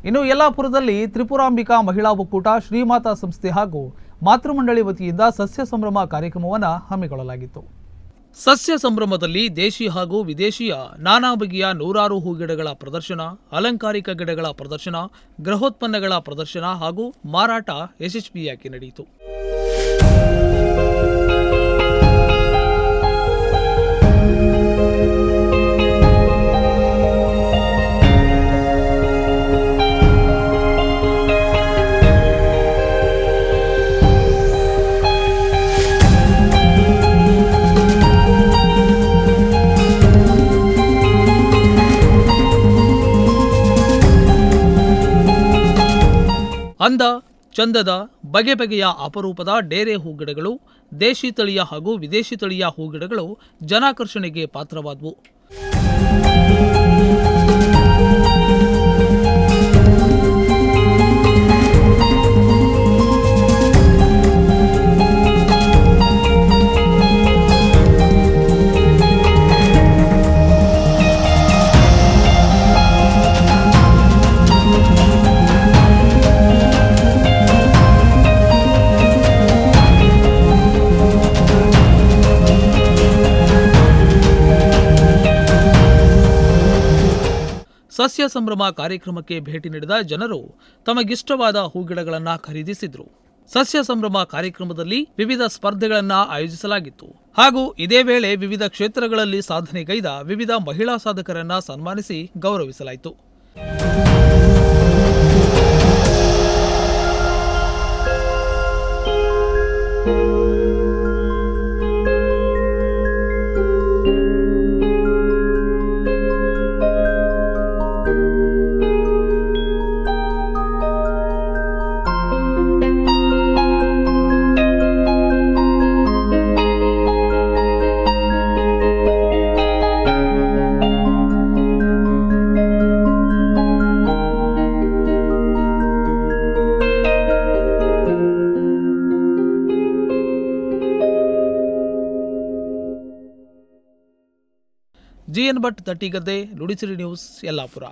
ಇನ್ನು ಯಲ್ಲಾಪುರದಲ್ಲಿ ತ್ರಿಪುರಾಂಬಿಕಾ ಮಹಿಳಾ ಒಕ್ಕೂಟ, ಶ್ರೀಮಾತಾ ಸಂಸ್ಥೆ ಹಾಗೂ ಮಾತೃಮಂಡಳಿ ವತಿಯಿಂದ ಸಸ್ಯ ಸಂಭ್ರಮ ಕಾರ್ಯಕ್ರಮವನ್ನು ಹಮ್ಮಿಕೊಳ್ಳಲಾಗಿತ್ತು. ಸಸ್ಯ ಸಂಭ್ರಮದಲ್ಲಿ ದೇಶಿ ಹಾಗೂ ವಿದೇಶಿಯ ನಾನಾ ಬಗೆಯ ನೂರಾರು ಹೂಗಿಡಗಳ ಪ್ರದರ್ಶನ, ಅಲಂಕಾರಿಕ ಗಿಡಗಳ ಪ್ರದರ್ಶನ, ಗೃಹೋತ್ಪನ್ನಗಳ ಪ್ರದರ್ಶನ ಹಾಗೂ ಮಾರಾಟ ಯಶಸ್ವಿಯಾಗಿ ನಡೆಯಿತು. ಅಂದ ಚಂದದ ಬಗೆ ಬಗೆಯ ಅಪರೂಪದ ಡೇರೆ ಹೂಗಿಡಗಳು, ದೇಶಿ ತಳಿಯ ಹಾಗೂ ವಿದೇಶಿ ತಳಿಯ ಹೂಗಿಡಗಳು ಜನಾಕರ್ಷಣೆಗೆ ಪಾತ್ರವಾದವು. ಸಸ್ಯ ಸಂಭ್ರಮ ಕಾರ್ಯಕ್ರಮಕ್ಕೆ ಭೇಟಿ ನೀಡಿದ ಜನರು ತಮಗಿಷ್ಟವಾದ ಹೂಗಿಡಗಳನ್ನು ಖರೀದಿಸಿದ್ರು. ಸಸ್ಯ ಸಂಭ್ರಮ ಕಾರ್ಯಕ್ರಮದಲ್ಲಿ ವಿವಿಧ ಸ್ಪರ್ಧೆಗಳನ್ನು ಆಯೋಜಿಸಲಾಗಿತ್ತು ಹಾಗೂ ಇದೇ ವೇಳೆ ವಿವಿಧ ಕ್ಷೇತ್ರಗಳಲ್ಲಿ ಸಾಧನೆಗೈದ ವಿವಿಧ ಮಹಿಳಾ ಸಾಧಕರನ್ನ ಸನ್ಮಾನಿಸಿ ಗೌರವಿಸಲಾಯಿತು. GN Bhat, Tattigadde, Nudisiri news, Yellapur.